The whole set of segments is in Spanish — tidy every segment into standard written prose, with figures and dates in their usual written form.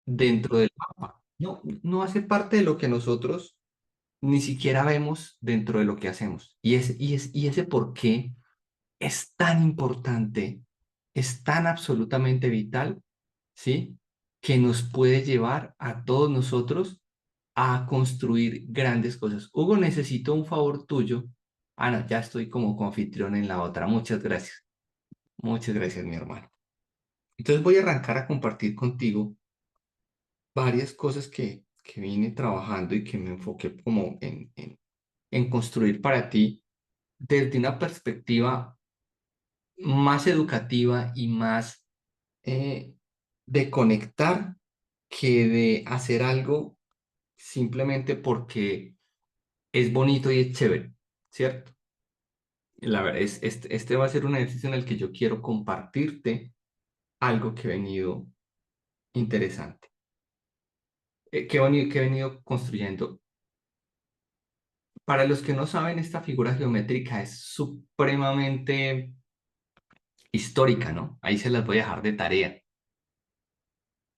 dentro del mapa. No, no hace parte de lo que nosotros ni siquiera vemos dentro de lo que hacemos. Y ese por qué es tan importante, es tan absolutamente vital, ¿sí? Que nos puede llevar a todos nosotros a construir grandes cosas. Hugo, necesito un favor tuyo. Ah, no, ya estoy como anfitrión en la otra. Muchas gracias. Muchas gracias, mi hermano. Entonces voy a arrancar a compartir contigo varias cosas que vine trabajando y que me enfoqué como en construir para ti desde una perspectiva más educativa y más eh, de conectar que de hacer algo simplemente porque es bonito y es chévere, ¿cierto? La verdad es, este va a ser un ejercicio en el que yo quiero compartirte algo que he venido interesante, que he venido construyendo. Para los que no saben, esta figura geométrica es supremamente histórica, ¿no? Ahí se las voy a dejar de tarea.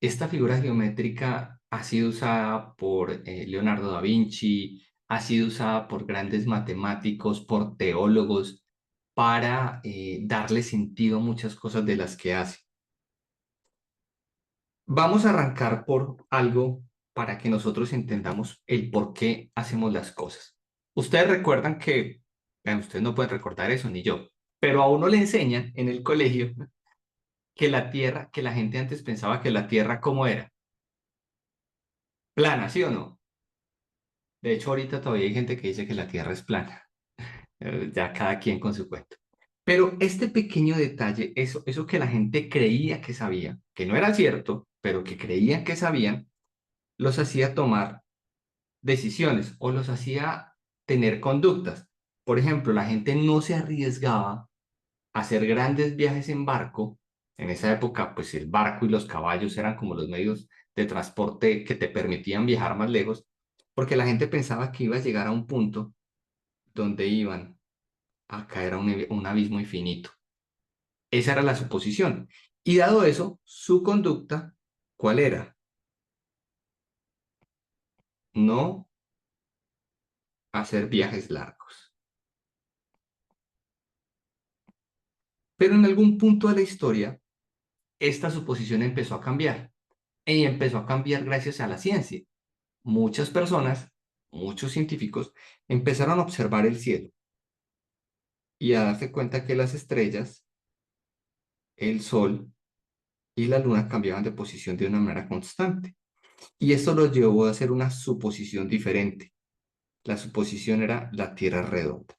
Esta figura geométrica ha sido usada por Leonardo da Vinci, ha sido usada por grandes matemáticos, por teólogos, para darle sentido a muchas cosas de las que hace. Vamos a arrancar por algo para que nosotros entendamos el por qué hacemos las cosas. Ustedes recuerdan que, bueno, ustedes no pueden recordar eso, ni yo, pero a uno le enseñan en el colegio que la Tierra, que la gente antes pensaba que la Tierra, ¿cómo era? Plana, ¿sí o no? De hecho, ahorita todavía hay gente que dice que la Tierra es plana. Ya cada quien con su cuento. Pero este pequeño detalle, eso que la gente creía que sabía, que no era cierto, pero que creían que sabían, los hacía tomar decisiones o los hacía tener conductas. Por ejemplo, la gente no se arriesgaba a hacer grandes viajes en barco. En esa época, pues el barco y los caballos eran como los medios de transporte que te permitían viajar más lejos, porque la gente pensaba que iba a llegar a un punto donde iban a caer a un abismo infinito. Esa era la suposición. Y dado eso, su conducta, ¿cuál era? No hacer viajes largos. Pero en algún punto de la historia, esta suposición empezó a cambiar. Y empezó a cambiar gracias a la ciencia. Muchas personas, muchos científicos, empezaron a observar el cielo y a darse cuenta que las estrellas, el sol y la luna cambiaban de posición de una manera constante. Y esto los llevó a hacer una suposición diferente. La suposición era la Tierra redonda.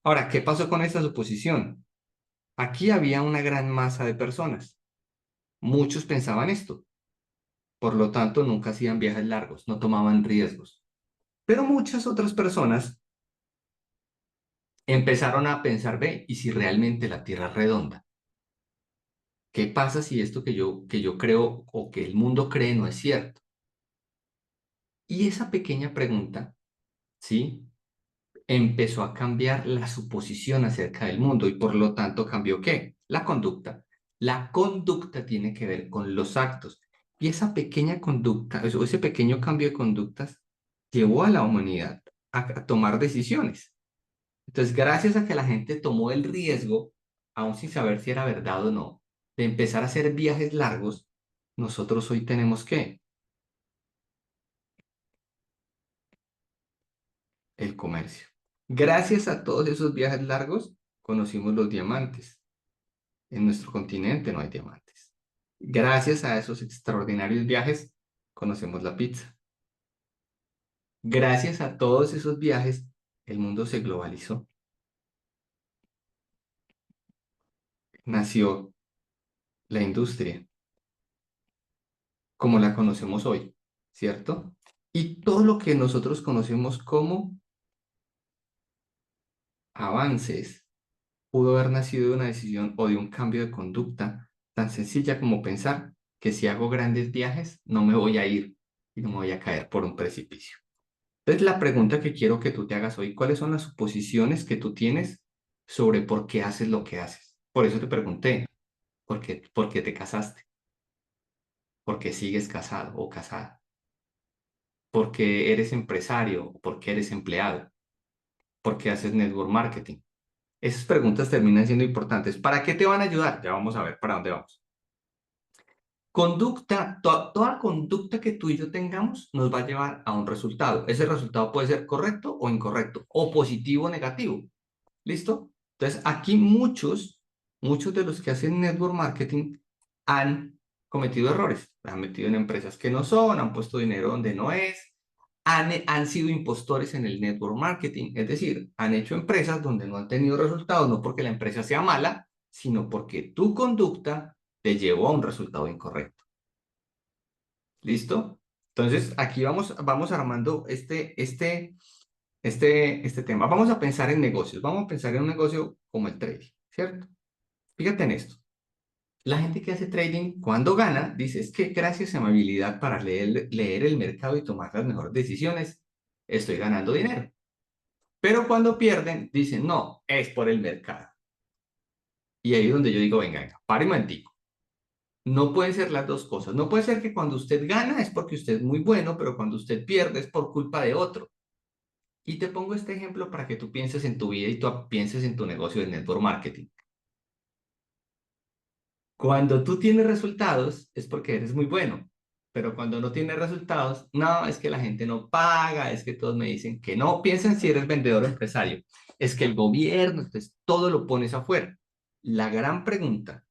Ahora, ¿qué pasó con esta suposición? Aquí había una gran masa de personas. Muchos pensaban esto. Por lo tanto, nunca hacían viajes largos, no tomaban riesgos. Pero muchas otras personas empezaron a pensar, ve, ¿y si realmente la Tierra es redonda? ¿Qué pasa si esto que yo creo o que el mundo cree no es cierto? Y esa pequeña pregunta, ¿sí? Empezó a cambiar la suposición acerca del mundo y por lo tanto cambió ¿qué? La conducta. La conducta tiene que ver con los actos y esa pequeña conducta, ese pequeño cambio de conductas llevó a la humanidad a tomar decisiones. Entonces, gracias a que la gente tomó el riesgo, aún sin saber si era verdad o no, de empezar a hacer viajes largos, nosotros hoy tenemos ¿qué? El comercio. Gracias a todos esos viajes largos, conocimos los diamantes. En nuestro continente no hay diamantes. Gracias a esos extraordinarios viajes, conocemos la pizza. Gracias a todos esos viajes, el mundo se globalizó. Nació la industria, como la conocemos hoy, ¿cierto? Y todo lo que nosotros conocemos como avances pudo haber nacido de una decisión o de un cambio de conducta tan sencilla como pensar que si hago grandes viajes, no me voy a ir y no me voy a caer por un precipicio. Entonces, la pregunta que quiero que tú te hagas hoy, ¿cuáles son las suposiciones que tú tienes sobre por qué haces lo que haces? Por eso te pregunté, ¿por qué te casaste? porque sigues casado o casada, porque eres empresario o porque eres empleado, porque haces network marketing. Esas preguntas terminan siendo importantes. ¿Para qué te van a ayudar? Ya vamos a ver para dónde vamos. Conducta, toda conducta que tú y yo tengamos nos va a llevar a un resultado. Ese resultado puede ser correcto o incorrecto, o positivo o negativo. ¿Listo? Entonces, aquí muchos de los que hacen network marketing han cometido errores. Han metido en empresas que no son, han puesto dinero donde no es, han sido impostores en el network marketing. Es decir, han hecho empresas donde no han tenido resultados, no porque la empresa sea mala, sino porque tu conducta te llevó a un resultado incorrecto. ¿Listo? Entonces, aquí vamos armando este tema. Vamos a pensar en negocios. Vamos a pensar en un negocio como el trading, ¿cierto? Fíjate en esto. La gente que hace trading, cuando gana, dice, es que gracias a mi habilidad para leer el mercado y tomar las mejores decisiones, estoy ganando dinero. Pero cuando pierden, dicen, no, es por el mercado. Y ahí es donde yo digo, venga, venga, pare un momentico. No pueden ser las dos cosas. No puede ser que cuando usted gana es porque usted es muy bueno, pero cuando usted pierde es por culpa de otro. Y te pongo este ejemplo para que tú pienses en tu vida y tú pienses en tu negocio de network marketing. Cuando tú tienes resultados es porque eres muy bueno, pero cuando no tienes resultados, no, es que la gente no paga, es que todos me dicen que no. Piensen si eres vendedor o empresario. Es que el gobierno, entonces todo lo pones afuera. La gran pregunta,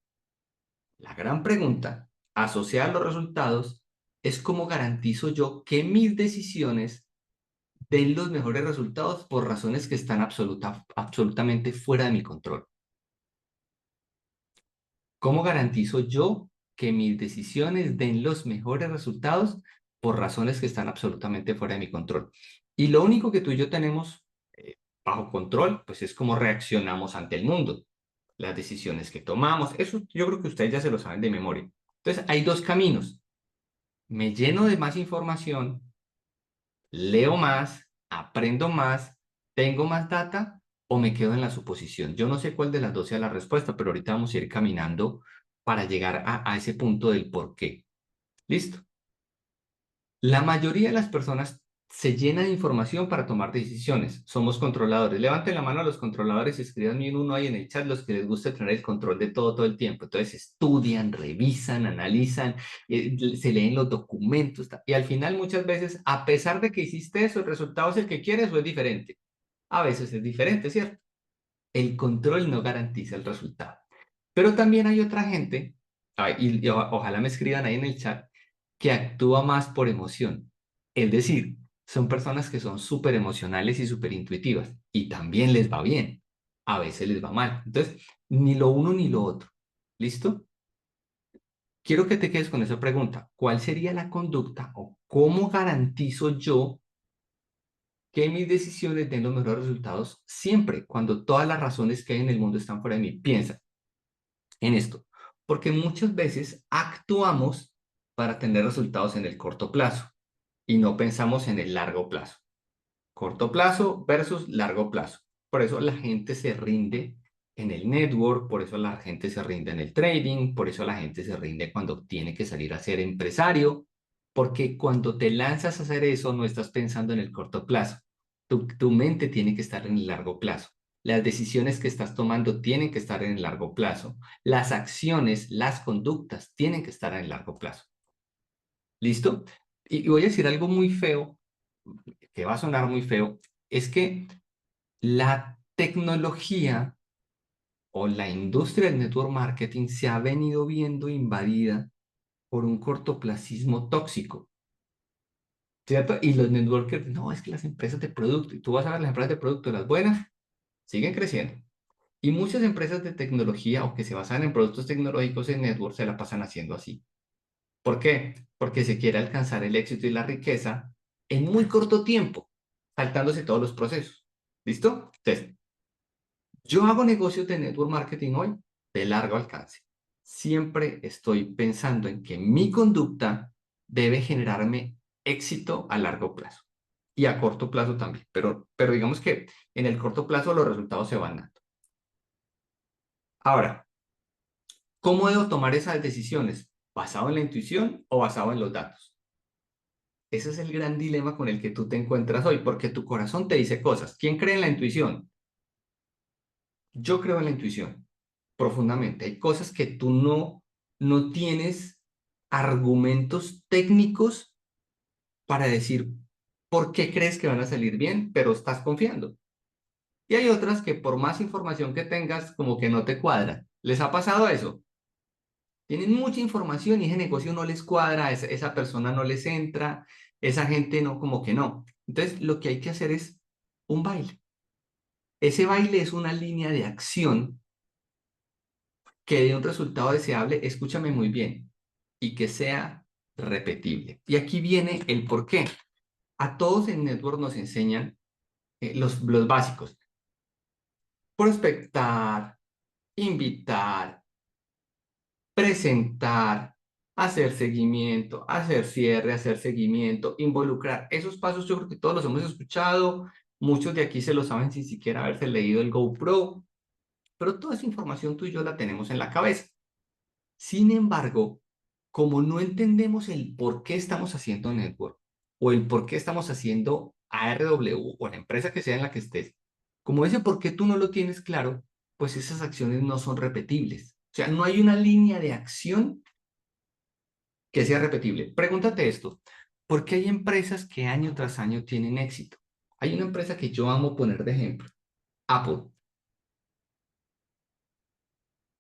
la gran pregunta asociada a los resultados es cómo garantizo yo que mis decisiones den los mejores resultados por razones que están absolutamente fuera de mi control. ¿Cómo garantizo yo que mis decisiones den los mejores resultados por razones que están absolutamente fuera de mi control? Y lo único que tú y yo tenemos bajo control, pues es cómo reaccionamos ante el mundo, las decisiones que tomamos. Eso yo creo que ustedes ya se lo saben de memoria. Entonces, hay dos caminos. Me lleno de más información, leo más, aprendo más, tengo más data o me quedo en la suposición. Yo no sé cuál de las dos sea la respuesta, pero ahorita vamos a ir caminando para llegar a ese punto del por qué. ¿Listo? La mayoría de las personas se llena de información para tomar decisiones. Somos controladores. Levanten la mano a los controladores y escriban en uno ahí en el chat los que les gusta tener el control de todo el tiempo. Entonces estudian, revisan, analizan, se leen los documentos y al final muchas veces, a pesar de que hiciste eso, el resultado es el que quieres o es diferente. A veces es diferente, ¿cierto? El control no garantiza el resultado. Pero también hay otra gente, ojalá me escriban ahí en el chat, que actúa más por emoción. Es decir, son personas que son súper emocionales y súper intuitivas y también les va bien. A veces les va mal. Entonces, ni lo uno ni lo otro. ¿Listo? Quiero que te quedes con esa pregunta. ¿Cuál sería la conducta o cómo garantizo yo que mis decisiones den los mejores resultados siempre, cuando todas las razones que hay en el mundo están fuera de mí? Piensa en esto, porque muchas veces actuamos para tener resultados en el corto plazo y no pensamos en el largo plazo. Corto plazo versus largo plazo. Por eso la gente se rinde en el network, por eso la gente se rinde en el trading, por eso la gente se rinde cuando tiene que salir a ser empresario, porque cuando te lanzas a hacer eso no estás pensando en el corto plazo. Tu mente tiene que estar en el largo plazo. Las decisiones que estás tomando tienen que estar en el largo plazo. Las acciones, las conductas tienen que estar en el largo plazo. ¿Listo? Y voy a decir algo muy feo, que va a sonar muy feo, es que la tecnología o la industria del network marketing se ha venido viendo invadida por un cortoplacismo tóxico, ¿cierto? Y los networkers, no, es que las empresas de producto, y tú vas a ver las empresas de producto, las buenas, siguen creciendo. Y muchas empresas de tecnología o que se basan en productos tecnológicos en network se la pasan haciendo así. ¿Por qué? Porque se quiere alcanzar el éxito y la riqueza en muy corto tiempo, saltándose todos los procesos. ¿Listo? Entonces, yo hago negocios de network marketing hoy de largo alcance. Siempre estoy pensando en que mi conducta debe generarme éxito a largo plazo y a corto plazo también, pero digamos que en el corto plazo los resultados se van dando. Ahora, ¿cómo debo tomar esas decisiones? ¿Basado en la intuición o basado en los datos? Ese es el gran dilema con el que tú te encuentras hoy, porque tu corazón te dice cosas. ¿Quién cree en la intuición? Yo creo en la intuición profundamente. Hay cosas que tú no tienes argumentos técnicos para decir por qué crees que van a salir bien, pero estás confiando. Y hay otras que por más información que tengas, como que no te cuadra. ¿Les ha pasado eso? Tienen mucha información y ese negocio no les cuadra, esa persona no les entra, esa gente no, como que no. Entonces, lo que hay que hacer es un baile. Ese baile es una línea de acción que dé un resultado deseable, escúchame muy bien, y que sea repetible. Y aquí viene el por qué. A todos en Network nos enseñan los básicos. Prospectar, invitar, presentar, hacer seguimiento, hacer cierre, hacer seguimiento, involucrar. Esos pasos yo creo que todos los hemos escuchado, muchos de aquí se lo saben sin siquiera haberse leído el GoPro, pero toda esa información tú y yo la tenemos en la cabeza. Sin embargo, como no entendemos el por qué estamos haciendo network o el por qué estamos haciendo ARW o la empresa que sea en la que estés, como ese por qué tú no lo tienes claro, pues esas acciones no son repetibles. O sea, no hay una línea de acción que sea repetible. Pregúntate esto, ¿por qué hay empresas que año tras año tienen éxito? Hay una empresa que yo amo poner de ejemplo, Apple.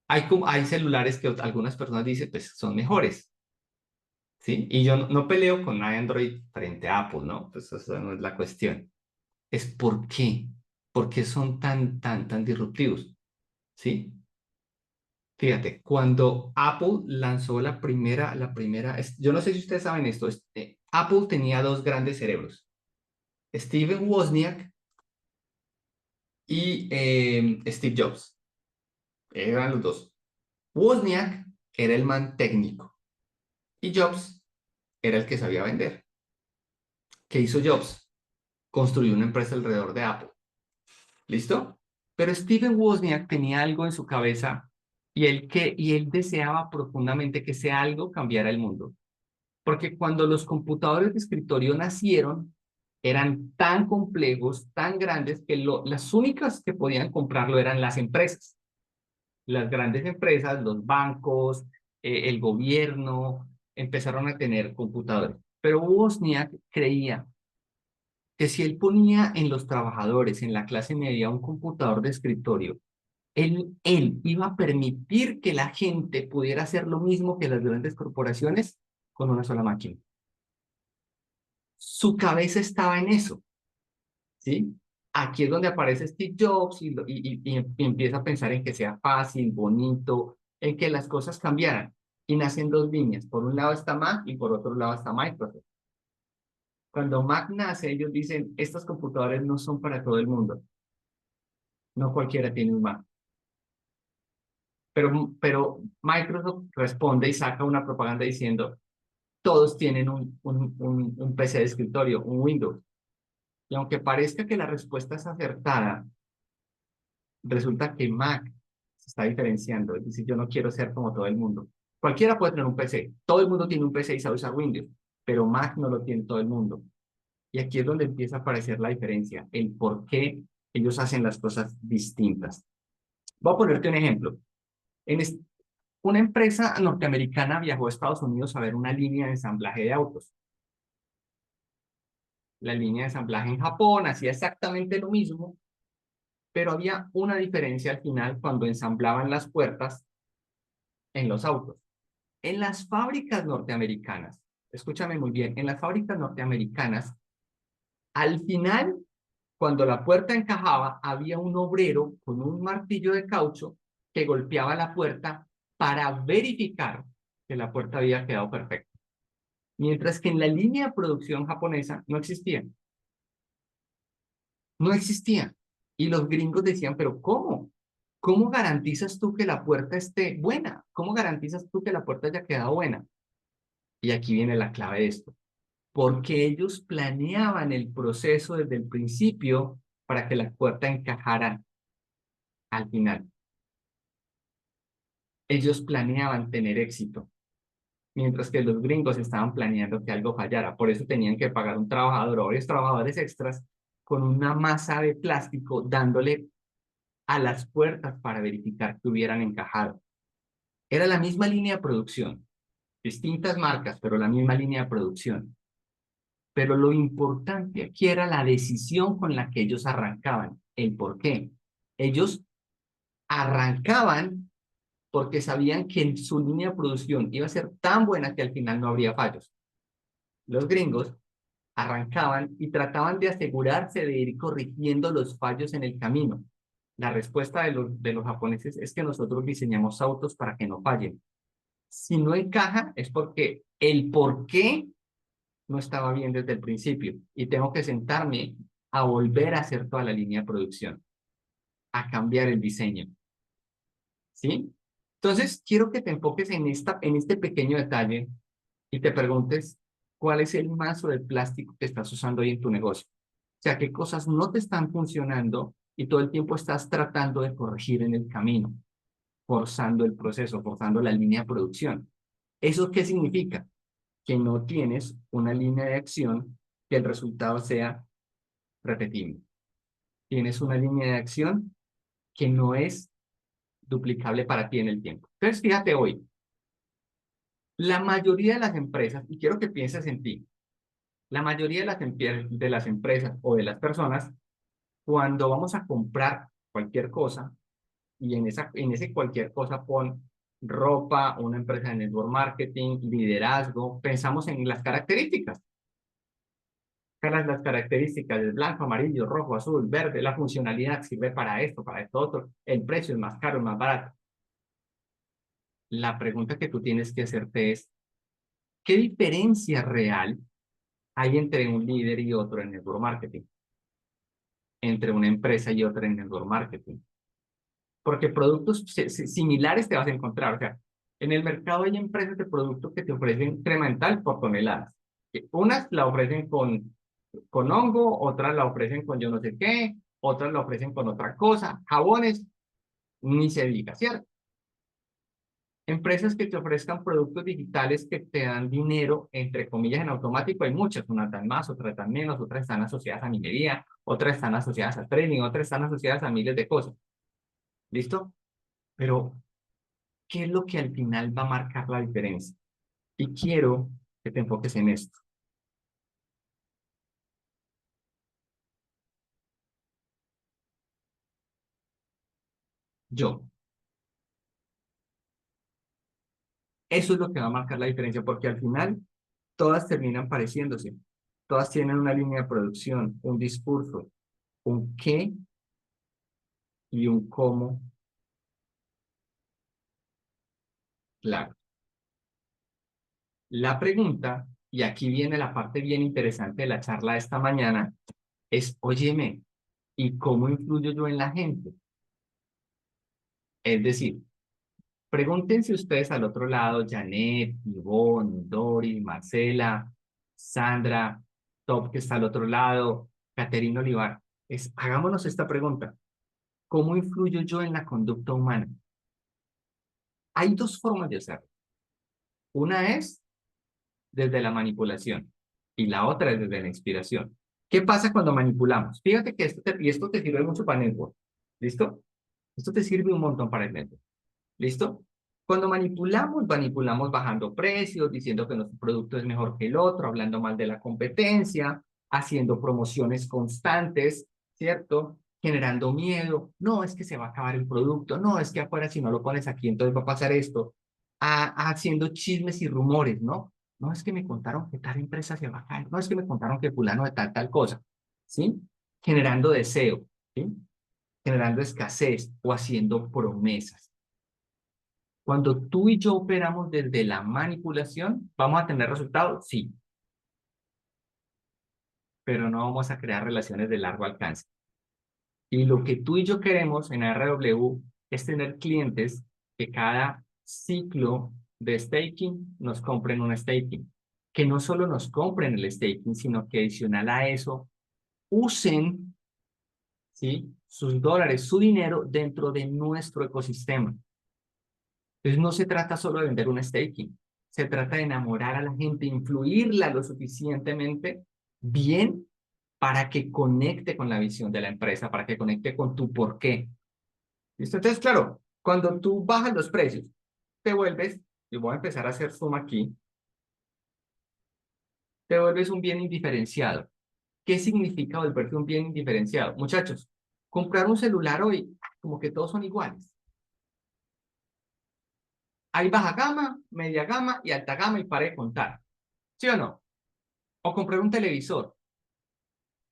Hay celulares que algunas personas dicen, pues son mejores, ¿sí? Y yo no peleo con Android frente a Apple, ¿no? Pues esa no es la cuestión. Es por qué. ¿Por qué son tan disruptivos? ¿Sí? Fíjate, cuando Apple lanzó yo no sé si ustedes saben esto, Apple tenía dos grandes cerebros, Steven Wozniak y Steve Jobs. Eran los dos. Wozniak era el man técnico y Jobs era el que sabía vender. ¿Qué hizo Jobs? Construyó una empresa alrededor de Apple. ¿Listo? Pero Steven Wozniak tenía algo en su cabeza y él deseaba profundamente que ese algo cambiara el mundo. Porque cuando los computadores de escritorio nacieron, eran tan complejos, tan grandes, que las únicas que podían comprarlo eran las empresas. Las grandes empresas, los bancos, el gobierno, empezaron a tener computadores. Pero Wozniak creía que si él ponía en los trabajadores, en la clase media, un computador de escritorio, él iba a permitir que la gente pudiera hacer lo mismo que las grandes corporaciones con una sola máquina. Su cabeza estaba en eso, ¿sí? Aquí es donde aparece Steve Jobs y empieza a pensar en que sea fácil, bonito, en que las cosas cambiaran. Y nacen dos líneas. Por un lado está Mac y por otro lado está Microsoft. Cuando Mac nace, ellos dicen, estos computadores no son para todo el mundo. No cualquiera tiene un Mac. Pero Microsoft responde y saca una propaganda diciendo, todos tienen un PC de escritorio, un Windows. Y aunque parezca que la respuesta es acertada, resulta que Mac se está diferenciando. Es decir, yo no quiero ser como todo el mundo. Cualquiera puede tener un PC. Todo el mundo tiene un PC y sabe usar Windows, pero Mac no lo tiene todo el mundo. Y aquí es donde empieza a aparecer la diferencia, el por qué ellos hacen las cosas distintas. Voy a ponerte un ejemplo. En, una empresa norteamericana viajó a Estados Unidos a ver una línea de ensamblaje de autos. La línea de ensamblaje en Japón hacía exactamente lo mismo, pero había una diferencia al final cuando ensamblaban las puertas en los autos. En las fábricas norteamericanas, escúchame muy bien, en las fábricas norteamericanas, al final, cuando la puerta encajaba, había un obrero con un martillo de caucho que golpeaba la puerta para verificar que la puerta había quedado perfecta. Mientras que en la línea de producción japonesa no existía. No existía. Y los gringos decían, pero ¿cómo? ¿Cómo garantizas tú que la puerta esté buena? ¿Cómo garantizas tú que la puerta haya quedado buena? Y aquí viene la clave de esto. Porque ellos planeaban el proceso desde el principio para que la puerta encajara al final. Ellos planeaban tener éxito. mientras que los gringos estaban planeando que algo fallara. Por eso tenían que pagar un trabajador o varios trabajadores extras con una masa de plástico dándole a las puertas para verificar que hubieran encajado. Era la misma línea de producción, distintas marcas, pero la misma línea de producción. Pero lo importante aquí era la decisión con la que ellos arrancaban, el por qué. Ellos arrancaban porque sabían que su línea de producción iba a ser tan buena que al final no habría fallos. Los gringos arrancaban y trataban de asegurarse de ir corrigiendo los fallos en el camino. La respuesta de los japoneses es que nosotros diseñamos autos para que no fallen. Si no encaja es porque el por qué no estaba bien desde el principio y tengo que sentarme a volver a hacer toda la línea de producción, a cambiar el diseño. ¿Sí? Entonces, quiero que te enfoques en este pequeño detalle y te preguntes cuál es el mazo de plástico que estás usando hoy en tu negocio. O sea, qué cosas no te están funcionando y todo el tiempo estás tratando de corregir en el camino, forzando el proceso, forzando la línea de producción. ¿Eso qué significa? Que no tienes una línea de acción que el resultado sea repetible. Tienes una línea de acción que no es duplicable para ti en el tiempo. Entonces, fíjate hoy, la mayoría de las empresas, y quiero que pienses en ti, la mayoría de las empresas o de las personas, cuando vamos a comprar cualquier cosa, y en ese cualquier cosa pon ropa, una empresa de network marketing, liderazgo, pensamos en las características. Las características del blanco, amarillo, rojo, azul, verde, la funcionalidad sirve para esto otro, el precio es más caro, es más barato. La pregunta que tú tienes que hacerte es, ¿qué diferencia real hay entre un líder y otro en network marketing? Entre una empresa y otra en network marketing. Porque productos similares te vas a encontrar. O sea, en el mercado hay empresas de productos que te ofrecen crema dental por toneladas. Unas la ofrecen con hongo, otras la ofrecen con yo no sé qué, otras la ofrecen con otra cosa. Jabones, ni se diga, ¿cierto? Empresas que te ofrezcan productos digitales que te dan dinero, entre comillas, en automático, hay muchas, unas dan más, otras dan menos, otras están asociadas a minería, otras están asociadas a trading, otras están asociadas a miles de cosas. ¿Listo? Pero, ¿qué es lo que al final va a marcar la diferencia? Y quiero que te enfoques en esto. Yo. Eso es lo que va a marcar la diferencia, porque al final todas terminan pareciéndose. Todas tienen una línea de producción, un discurso, un qué y un cómo claro. La pregunta, y aquí viene la parte bien interesante de la charla de esta mañana, es, óyeme, ¿y cómo influyo yo en la gente? Es decir, pregúntense ustedes al otro lado, Janet, Ivonne, Dori, Marcela, Sandra, Top que está al otro lado, Caterina Olivar. Hagámonos esta pregunta. ¿Cómo influyo yo en la conducta humana? Hay dos formas de hacerlo. Una es desde la manipulación y la otra es desde la inspiración. ¿Qué pasa cuando manipulamos? Fíjate que esto te sirve mucho para network. ¿Listo? Esto te sirve un montón para el network. ¿Listo? Cuando manipulamos bajando precios, diciendo que nuestro producto es mejor que el otro, hablando mal de la competencia, haciendo promociones constantes, ¿cierto? Generando miedo. No, es que se va a acabar el producto. No, es que afuera si no lo pones aquí, entonces va a pasar esto. Haciendo chismes y rumores, ¿no? No, es que me contaron que tal empresa se va a caer. No, es que me contaron que fulano de tal cosa. ¿Sí? Generando deseo, ¿sí? Generando escasez o haciendo promesas. Cuando tú y yo operamos desde la manipulación, ¿vamos a tener resultados? Sí, pero no vamos a crear relaciones de largo alcance. Y lo que tú y yo queremos en RW es tener clientes que cada ciclo de staking nos compren un staking. Que no solo nos compren el staking, sino que adicional a eso, usen, ¿sí?, sus dólares, su dinero dentro de nuestro ecosistema. Entonces no se trata solo de vender un staking, Se trata de enamorar a la gente, influirla lo suficientemente bien para que conecte con la visión de la empresa, para que conecte con tu por qué. ¿Listo? Entonces, claro, cuando tú bajas los precios, te vuelves, y voy a empezar a hacer suma aquí, te vuelves un bien indiferenciado. ¿Qué significa volverse un bien indiferenciado? Muchachos, comprar un celular hoy, como que todos son iguales. Hay baja gama, media gama y alta gama y para de contar. ¿Sí o no? O comprar un televisor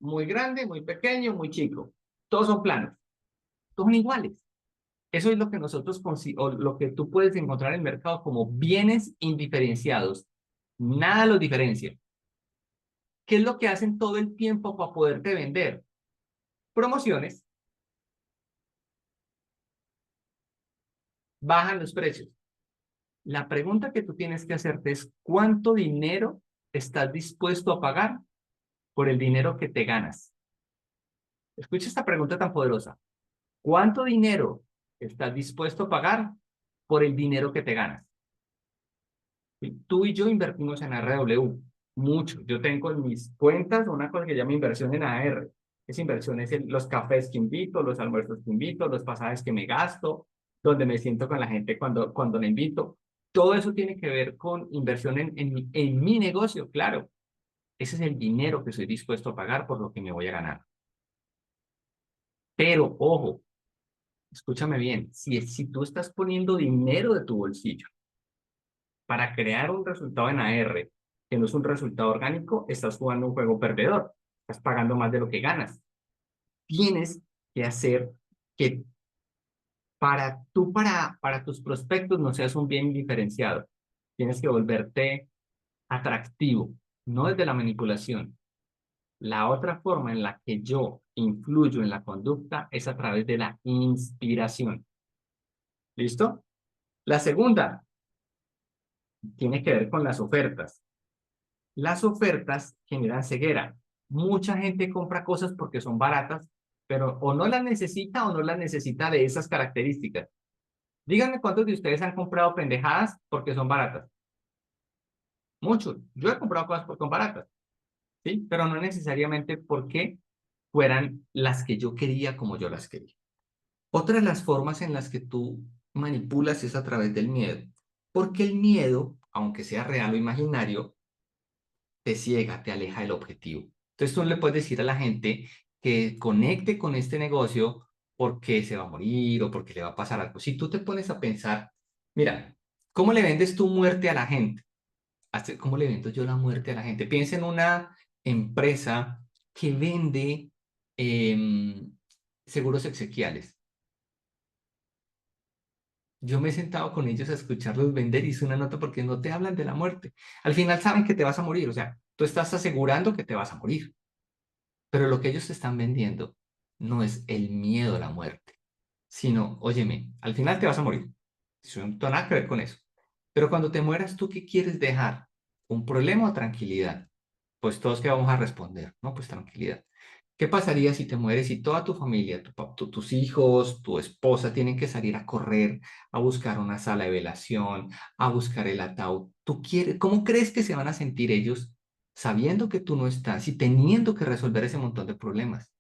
muy grande, muy pequeño, muy chico. Todos son planos, todos son iguales. Eso es lo que nosotros, o lo que tú puedes encontrar en el mercado como bienes indiferenciados. Nada los diferencia. ¿Qué es lo que hacen todo el tiempo para poderte vender? Promociones, bajan los precios. La pregunta que tú tienes que hacerte es, ¿cuánto dinero estás dispuesto a pagar por el dinero que te ganas? Escucha esta pregunta tan poderosa. ¿Cuánto dinero estás dispuesto a pagar por el dinero que te ganas? Tú y yo invertimos en RW, mucho. Yo tengo en mis cuentas una cosa que se llama inversión en AR. Esa inversión es los cafés que invito, los almuerzos que invito, los pasajes que me gasto, donde me siento con la gente cuando le invito. Todo eso tiene que ver con inversión en mi negocio, claro. Ese es el dinero que estoy dispuesto a pagar por lo que me voy a ganar. Pero, ojo, escúchame bien, si tú estás poniendo dinero de tu bolsillo para crear un resultado en AR, que no es un resultado orgánico, estás jugando un juego perdedor, estás pagando más de lo que ganas. Tienes que hacer que para tus prospectos no seas un bien diferenciado. Tienes que volverte atractivo, no desde la manipulación. La otra forma en la que yo influyo en la conducta es a través de la inspiración. ¿Listo? La segunda tiene que ver con las ofertas. Las ofertas generan ceguera. Mucha gente compra cosas porque son baratas, pero o no las necesita o no las necesita de esas características. Díganme cuántos de ustedes han comprado pendejadas porque son baratas. Muchos. Yo he comprado cosas porque son baratas, ¿sí? Pero no necesariamente porque fueran las que yo quería como yo las quería. Otra de las formas en las que tú manipulas es a través del miedo. Porque el miedo, aunque sea real o imaginario, te ciega, te aleja del objetivo. Entonces tú no le puedes decir a la gente que conecte con este negocio porque se va a morir o porque le va a pasar algo. Si tú te pones a pensar, mira, ¿cómo le vendes tu muerte a la gente? ¿Cómo le vendo yo la muerte a la gente? Piensa en una empresa que vende seguros exequiales. Yo me he sentado con ellos a escucharlos vender y hice una nota porque no te hablan de la muerte. Al final saben que te vas a morir, o sea, tú estás asegurando que te vas a morir. Pero lo que ellos te están vendiendo no es el miedo a la muerte, sino, óyeme, al final te vas a morir. Eso no tiene nada que ver con eso. Pero cuando te mueras, ¿tú qué quieres dejar? ¿Un problema o tranquilidad? Pues todos que vamos a responder, ¿no? Pues tranquilidad. ¿Qué pasaría si te mueres y toda tu familia, tus hijos, tu esposa tienen que salir a correr, a buscar una sala de velación, a buscar el ataúd? ¿Cómo crees que se van a sentir ellos sabiendo que tú no estás y teniendo que resolver ese montón de problemas?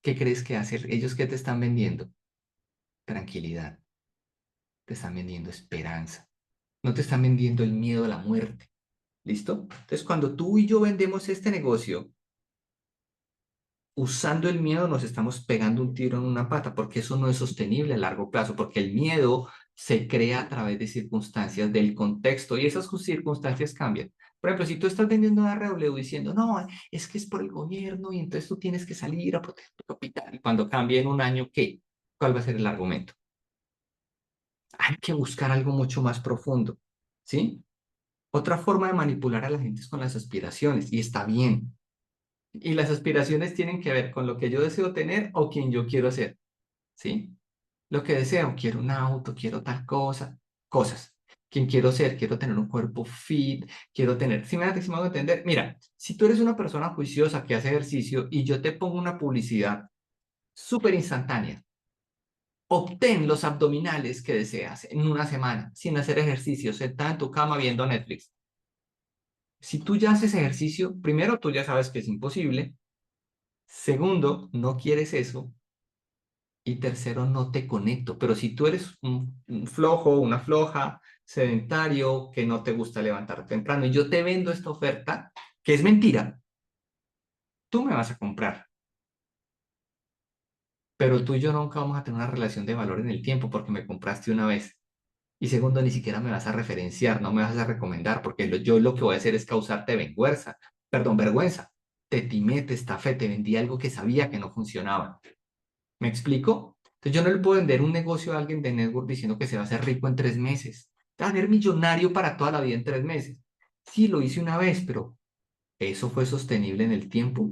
¿Qué crees que hacer? ¿Ellos qué te están vendiendo? Tranquilidad, te están vendiendo esperanza, no te están vendiendo el miedo a la muerte. ¿Listo? Entonces, cuando tú y yo vendemos este negocio, usando el miedo nos estamos pegando un tiro en una pata, porque eso no es sostenible a largo plazo, porque el miedo se crea a través de circunstancias del contexto y esas circunstancias cambian. Por ejemplo, si tú estás vendiendo una RW diciendo, no, es que es por el gobierno y entonces tú tienes que salir a proteger tu capital, y cuando cambie en un año, ¿qué? ¿Cuál va a ser el argumento? Hay que buscar algo mucho más profundo, ¿sí? Otra forma de manipular a la gente es con las aspiraciones y está bien. Y las aspiraciones tienen que ver con lo que yo deseo tener o quien yo quiero ser, ¿sí? Lo que deseo, quiero un auto, quiero tal cosa, cosas. Quien quiero ser, quiero tener un cuerpo fit, quiero tener, si me hago entender, mira, si tú eres una persona juiciosa que hace ejercicio y yo te pongo una publicidad súper instantánea, Obtén los abdominales que deseas en una semana, sin hacer ejercicio, sentada en tu cama viendo Netflix. Si tú ya haces ejercicio, primero tú ya sabes que es imposible. Segundo, no quieres eso. Y tercero, no te conecto. Pero si tú eres un flojo, una floja, sedentario, que no te gusta levantar temprano, y yo te vendo esta oferta, que es mentira, tú me vas a comprar. Pero tú y yo nunca vamos a tener una relación de valor en el tiempo porque me compraste una vez. Y segundo, ni siquiera me vas a referenciar, no me vas a recomendar, porque yo lo que voy a hacer es causarte vergüenza, perdón, vergüenza. Te timé, te estafé, te vendí algo que sabía que no funcionaba. ¿Me explico? Entonces yo no le puedo vender un negocio a alguien de network diciendo que se va a hacer rico en 3 meses. Te va a ser millonario para toda la vida en 3 meses. Sí, lo hice una vez, pero ¿eso fue sostenible en el tiempo?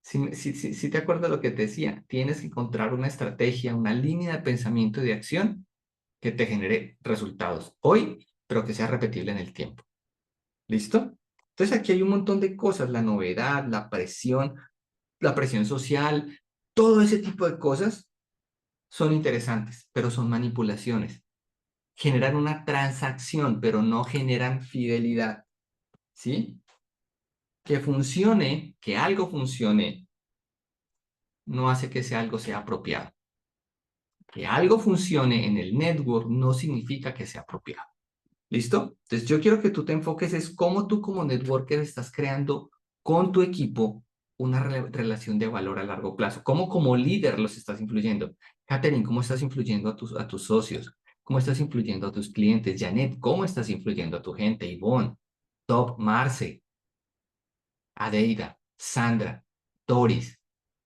Si te acuerdas lo que te decía, tienes que encontrar una estrategia, una línea de pensamiento y de acción que te genere resultados hoy, pero que sea repetible en el tiempo. ¿Listo? Entonces aquí hay un montón de cosas, la novedad, la presión social, todo ese tipo de cosas son interesantes, pero son manipulaciones. Generan una transacción, pero no generan fidelidad. ¿Sí? Que funcione, que algo funcione, no hace que ese algo sea apropiado. Que algo funcione en el network no significa que sea apropiado. ¿Listo? Entonces yo quiero que tú te enfoques es cómo tú como networker estás creando con tu equipo una relación de valor a largo plazo. Cómo como líder los estás influyendo. Catherine, ¿cómo estás influyendo a tus socios? ¿Cómo estás influyendo a tus clientes? Janet, ¿cómo estás influyendo a tu gente? Ivonne, Top, Marce, Adeida, Sandra, Doris,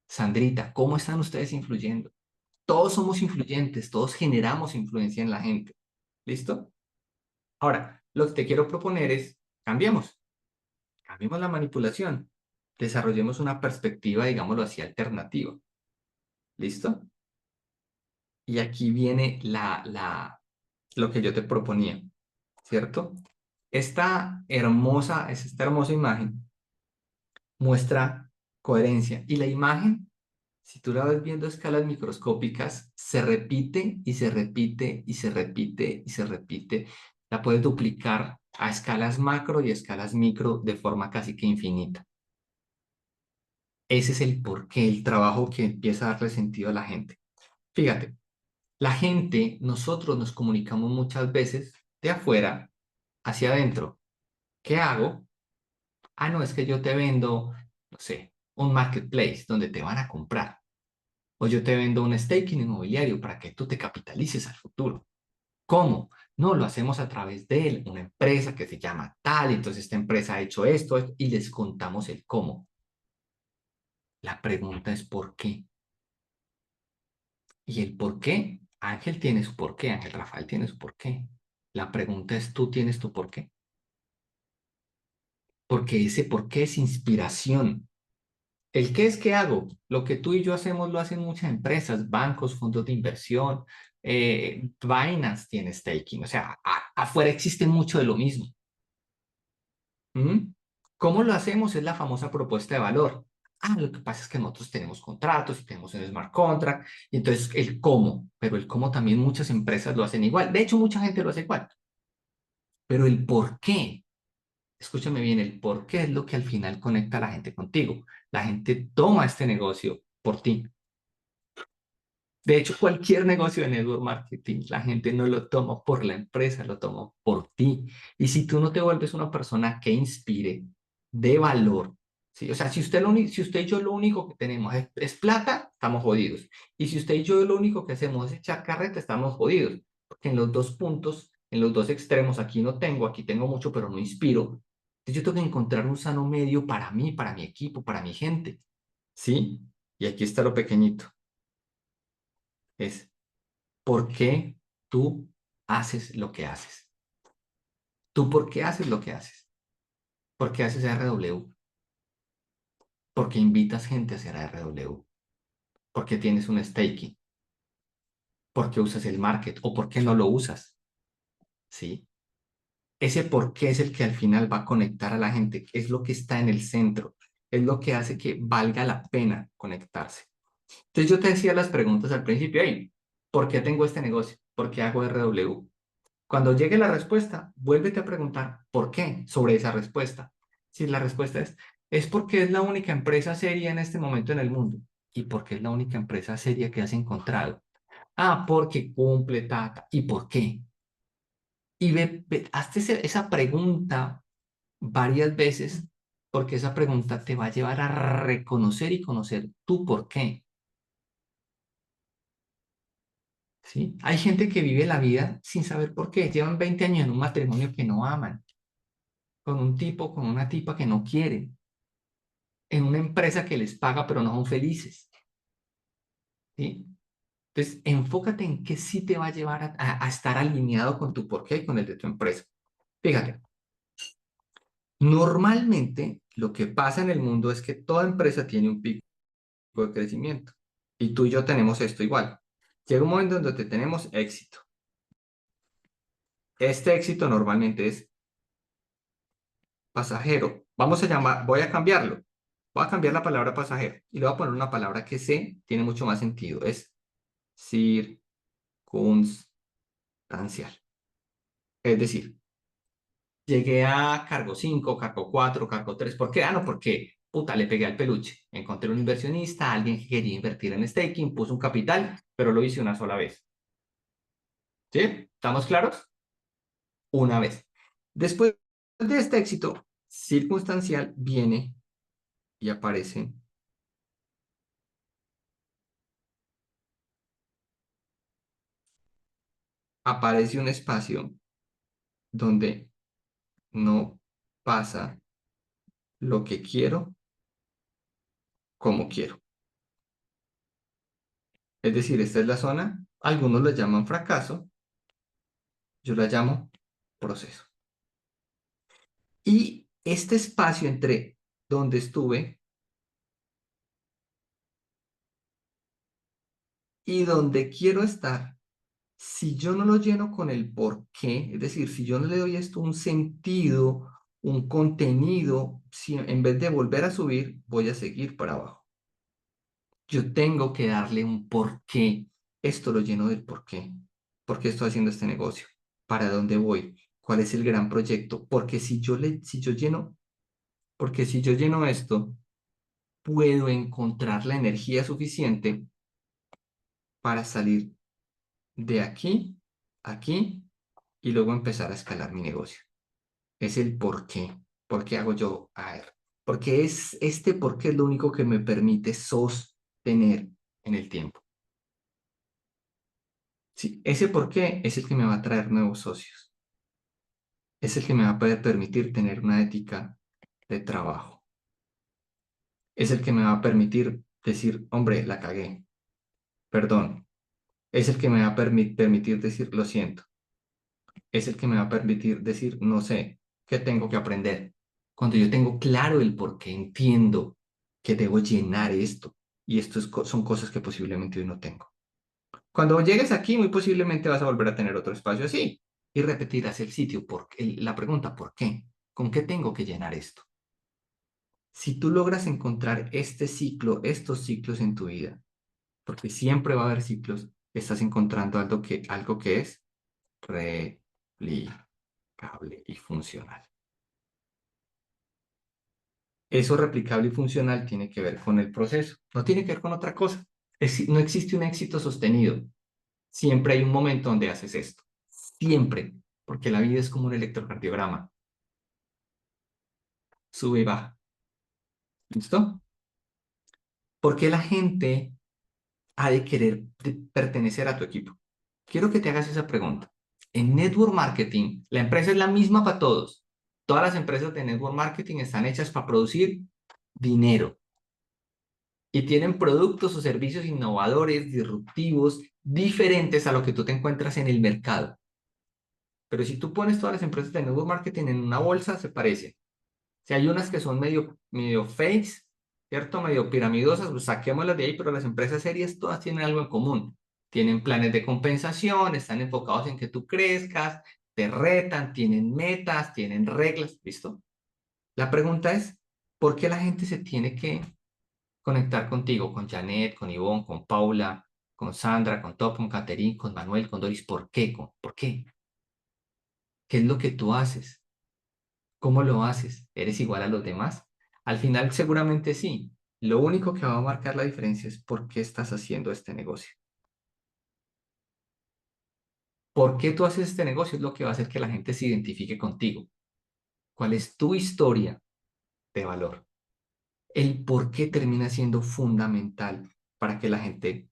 Sandrita, ¿cómo están ustedes influyendo? Todos somos influyentes, todos generamos influencia en la gente. ¿Listo? Ahora, lo que te quiero proponer es, cambiemos la manipulación, desarrollemos una perspectiva, digámoslo así, alternativa. ¿Listo? Y aquí viene lo que yo te proponía, ¿cierto? Esta hermosa imagen muestra coherencia y la imagen, si tú la ves viendo a escalas microscópicas, se repite y se repite y se repite y se repite. La puedes duplicar a escalas macro y a escalas micro de forma casi que infinita. Ese es el porqué, el trabajo que empieza a darle sentido a la gente. Fíjate, la gente, nosotros nos comunicamos muchas veces de afuera hacia adentro. ¿Qué hago? Ah, no, es que yo te vendo, no sé, un marketplace donde te van a comprar. O yo te vendo un staking inmobiliario para que tú te capitalices al futuro. ¿Cómo? No, lo hacemos a través de una empresa que se llama tal, entonces esta empresa ha hecho esto, y les contamos el cómo. La pregunta es ¿por qué? Y el por qué, Ángel tiene su por qué, Ángel Rafael tiene su por qué. La pregunta es, ¿tú tienes tu por qué? Porque ese por qué es inspiración. El qué es que hago. Lo que tú y yo hacemos lo hacen muchas empresas, bancos, fondos de inversión, Binance tiene staking. O sea, afuera existe mucho de lo mismo. ¿Mm? ¿Cómo lo hacemos? Es la famosa propuesta de valor. Ah, lo que pasa es que nosotros tenemos contratos y tenemos un smart contract, y entonces el cómo, pero el cómo también muchas empresas lo hacen igual. De hecho, mucha gente lo hace igual, pero el por qué, escúchame bien, el por qué es lo que al final conecta a la gente contigo. La gente toma este negocio por ti. De hecho, cualquier negocio de network marketing, la gente no lo toma por la empresa, lo toma por ti. Y si tú no te vuelves una persona que inspire, de valor, ¿sí? O sea, si usted y yo lo único que tenemos es plata, estamos jodidos. Y si usted y yo lo único que hacemos es echar carreta, estamos jodidos. Porque en los dos puntos, en los dos extremos, aquí tengo mucho, pero no inspiro. Entonces yo tengo que encontrar un sano medio para mí, para mi equipo, para mi gente. ¿Sí? Y aquí está lo pequeñito. Es ¿por qué tú haces lo que haces? ¿Tú por qué haces lo que haces? ¿Por qué haces RW? ¿Por qué invitas gente a hacer RW? ¿Por qué tienes un staking? ¿Por qué usas el market? ¿O por qué no lo usas? ¿Sí? Ese por qué es el que al final va a conectar a la gente, es lo que está en el centro, es lo que hace que valga la pena conectarse. Entonces yo te decía las preguntas al principio, hey, ¿por qué tengo este negocio? ¿Por qué hago RW? Cuando llegue la respuesta, vuélvete a preguntar por qué sobre esa respuesta. Si la respuesta es porque es la única empresa seria en este momento en el mundo. ¿Y porque es la única empresa seria que has encontrado? Ah, porque cumple, tata. ¿Y por qué? Y hazte esa pregunta varias veces, porque esa pregunta te va a llevar a reconocer y conocer tu por qué. ¿Sí? Hay gente que vive la vida sin saber por qué. Llevan 20 años en un matrimonio que no aman, con un tipo, con una tipa que no quieren, en una empresa que les paga pero no son felices. ¿Sí? Entonces, enfócate en qué sí te va a llevar a estar alineado con tu porqué y con el de tu empresa. Fíjate, normalmente lo que pasa en el mundo es que toda empresa tiene un pico de crecimiento y tú y yo tenemos esto igual. Llega un momento en donde tenemos éxito. Este éxito normalmente es pasajero. Vamos a llamar, voy a cambiarlo. Voy a cambiar la palabra pasajero y le voy a poner una palabra que sé tiene mucho más sentido. Es circunstancial. Es decir, llegué a cargo 5, cargo 4, cargo 3. ¿Por qué? Ah, no, porque, puta, le pegué al peluche. Encontré un inversionista, alguien que quería invertir en staking, puso un capital, pero lo hice una sola vez. ¿Sí? ¿Estamos claros? Una vez. Después de este éxito circunstancial, viene y aparece un espacio donde no pasa lo que quiero como quiero. Es decir, esta es la zona, algunos la llaman fracaso, yo la llamo proceso. Y este espacio entre donde estuve y donde quiero estar, si yo no lo lleno con el por qué, es decir, si yo no le doy esto un sentido, un contenido, si en vez de volver a subir, voy a seguir para abajo. Yo tengo que darle un por qué. Esto lo lleno del por qué. ¿Por qué estoy haciendo este negocio? ¿Para dónde voy? ¿Cuál es el gran proyecto? Porque si yo lleno esto, puedo encontrar la energía suficiente para salir de aquí, aquí y luego empezar a escalar mi negocio. Es el por qué. ¿Por qué hago yo AR? Porque es este por qué es lo único que me permite sostener en el tiempo. Sí, ese por qué es el que me va a traer nuevos socios. Es el que me va a poder permitir tener una ética de trabajo. Es el que me va a permitir decir, hombre, la cagué, perdón. Es el que me va a permitir decir, lo siento. Es el que me va a permitir decir, no sé, qué tengo que aprender. Cuando yo tengo claro el por qué, entiendo que debo llenar esto. Y esto son cosas que posiblemente hoy no tengo. Cuando llegues aquí, muy posiblemente vas a volver a tener otro espacio así y repetirás el sitio, la pregunta, ¿por qué? ¿Con qué tengo que llenar esto? Si tú logras encontrar este ciclo, estos ciclos en tu vida, porque siempre va a haber ciclos, estás encontrando algo que es replicable y funcional. Eso replicable y funcional tiene que ver con el proceso, no tiene que ver con otra cosa. No existe un éxito sostenido. Siempre hay un momento donde haces esto. Siempre, porque la vida es como un electrocardiograma. Sube y baja. ¿Listo? ¿Por qué la gente ha de querer pertenecer a tu equipo? Quiero que te hagas esa pregunta. En network marketing, la empresa es la misma para todos. Todas las empresas de network marketing están hechas para producir dinero y tienen productos o servicios innovadores, disruptivos, diferentes a lo que tú te encuentras en el mercado. Pero si tú pones todas las empresas de network marketing en una bolsa, se parecen. Si hay unas que son medio fakes, ¿cierto? Medio piramidosas, pues saquémoslas de ahí, pero las empresas serias todas tienen algo en común. Tienen planes de compensación, están enfocados en que tú crezcas, te retan, tienen metas, tienen reglas, ¿listo? La pregunta es, ¿por qué la gente se tiene que conectar contigo, con Janet, con Ivonne, con Paula, con Sandra, con Top, con Caterín, con Manuel, con Doris. ¿Por qué? ¿Por qué? ¿Qué es lo que tú haces? ¿Cómo lo haces? ¿Eres igual a los demás? Al final seguramente sí. Lo único que va a marcar la diferencia es por qué estás haciendo este negocio. ¿Por qué tú haces este negocio? Es lo que va a hacer que la gente se identifique contigo. ¿Cuál es tu historia de valor? El por qué termina siendo fundamental para que la gente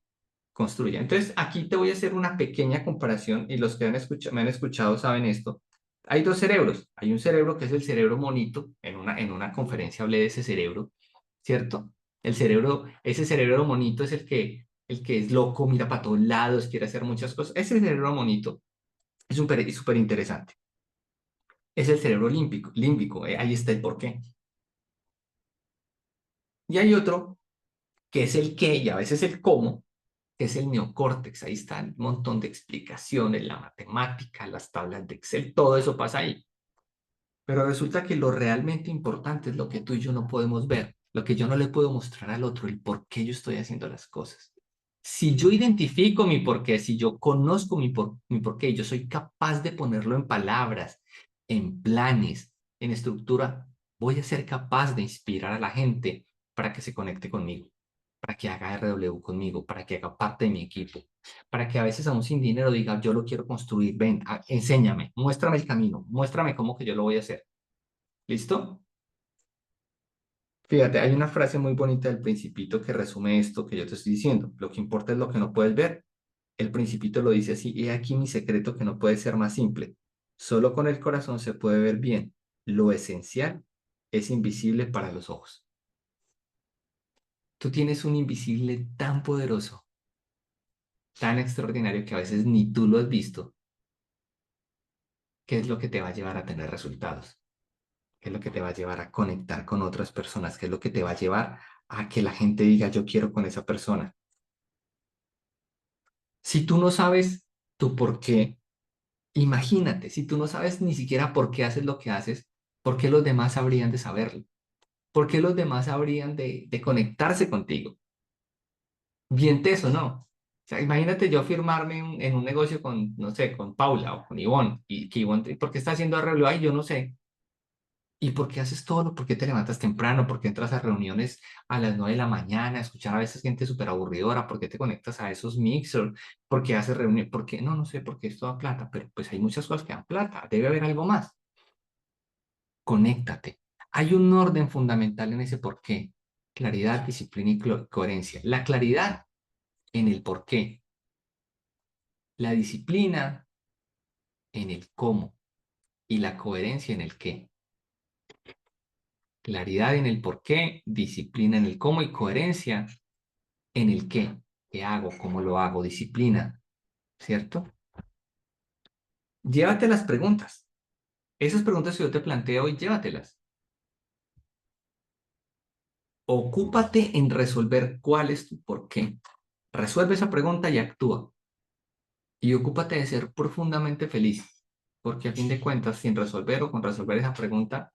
construya. Entonces, aquí te voy a hacer una pequeña comparación y los que me han escuchado saben esto. Hay dos cerebros. Hay un cerebro que es el cerebro monito. En una conferencia hablé de ese cerebro, ¿cierto? Ese cerebro monito es el que es loco, mira para todos lados, quiere hacer muchas cosas. Ese cerebro monito es súper interesante. Es el cerebro límbico, ahí está el porqué. Y hay otro que es el qué y a veces el cómo, que es el neocórtex. Ahí está un montón de explicaciones, la matemática, las tablas de Excel, todo eso pasa ahí. Pero resulta que lo realmente importante es lo que tú y yo no podemos ver, lo que yo no le puedo mostrar al otro, el por qué yo estoy haciendo las cosas. Si yo identifico mi porqué, si yo conozco mi porqué, yo soy capaz de ponerlo en palabras, en planes, en estructura, voy a ser capaz de inspirar a la gente para que se conecte conmigo, para que haga RW conmigo, para que haga parte de mi equipo, para que a veces aún sin dinero diga, yo lo quiero construir, ven, enséñame, muéstrame el camino, muéstrame cómo que yo lo voy a hacer. ¿Listo? Fíjate, hay una frase muy bonita del Principito que resume esto que yo te estoy diciendo. Lo que importa es lo que no puedes ver. El Principito lo dice así, he aquí mi secreto que no puede ser más simple. Solo con el corazón se puede ver bien. Lo esencial es invisible para los ojos. Tú tienes un invisible tan poderoso, tan extraordinario que a veces ni tú lo has visto, que es lo que te va a llevar a tener resultados, que es lo que te va a llevar a conectar con otras personas, que es lo que te va a llevar a que la gente diga, yo quiero con esa persona. Si tú no sabes tu por qué, imagínate, si tú no sabes ni siquiera por qué haces lo que haces, ¿por qué los demás habrían de saberlo? ¿Por qué los demás habrían de conectarse contigo? Bien teso, ¿no? O sea, imagínate yo firmarme en un negocio con, no sé, con Paula o con Ivonne, y que Ivonne, ¿por qué está haciendo arreglo? Ay, yo no sé. ¿Y por qué haces todo? ¿Por qué te levantas temprano? ¿Por qué entras a reuniones a las 9 de la mañana, a escuchar a veces gente súper aburridora? ¿Por qué te conectas a esos mixers? ¿Por qué haces reuniones? ¿Por qué? No, no sé, porque esto da plata, pero pues hay muchas cosas que dan plata. Debe haber algo más. Conéctate. Hay un orden fundamental en ese por qué. Claridad, disciplina y coherencia. La claridad en el por qué. La disciplina en el cómo. Y la coherencia en el qué. Claridad en el por qué, disciplina en el cómo y coherencia en el qué hago, cómo lo hago, disciplina, ¿cierto? Llévate las preguntas. Esas preguntas que yo te planteo hoy, llévatelas. Ocúpate en resolver cuál es tu por qué. Resuelve esa pregunta y actúa. Y ocúpate de ser profundamente feliz, porque a fin de cuentas, sin resolver o con resolver esa pregunta,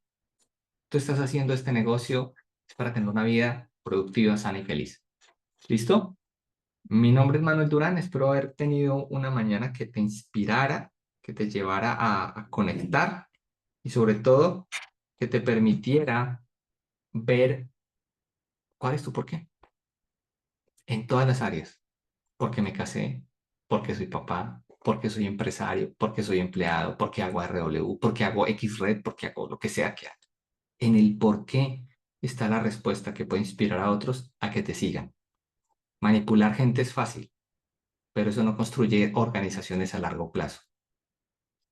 tú estás haciendo este negocio es para tener una vida productiva, sana y feliz. ¿Listo? Mi nombre es Manuel Durán, espero haber tenido una mañana que te inspirara, que te llevara a conectar y sobre todo que te permitiera ver cuál es tu porqué en todas las áreas. Porque me casé, porque soy papá, porque soy empresario, porque soy empleado, porque hago RW, porque hago X red, porque hago lo que sea que haga. En el porqué está la respuesta que puede inspirar a otros a que te sigan. Manipular gente es fácil, pero eso no construye organizaciones a largo plazo.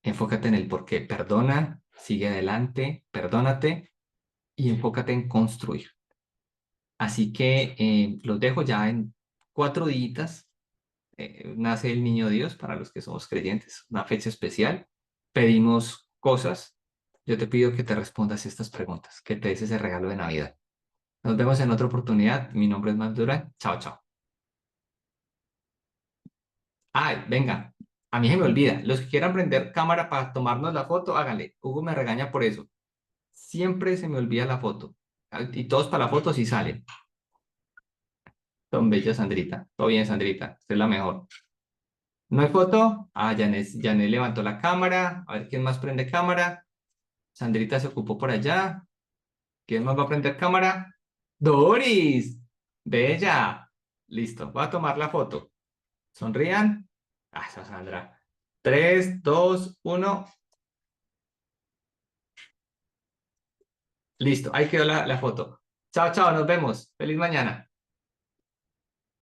Enfócate en el por qué. Perdona, sigue adelante, perdónate y enfócate en construir. Así que los dejo ya en 4 días. Nace el niño Dios para los que somos creyentes, una fecha especial. Pedimos cosas. Yo te pido que te respondas estas preguntas, que te des ese regalo de Navidad. Nos vemos en otra oportunidad. Mi nombre es Manuel. Chao, chao. Ay, venga. A mí se me olvida. Los que quieran prender cámara para tomarnos la foto, háganle. Hugo me regaña por eso. Siempre se me olvida la foto. Y todos para la foto sí salen. Son bellas, Sandrita. Todo bien, Sandrita. Usted es la mejor. ¿No hay foto? Ah, Janet levantó la cámara. A ver quién más prende cámara. Sandrita se ocupó por allá. ¿Quién más va a prender cámara? Doris. Bella. Listo. Voy a tomar la foto. Sonrían. Ah, esa Sandra. 3, 2, 1. Listo. Ahí quedó la foto. Chao, chao. Nos vemos. Feliz mañana.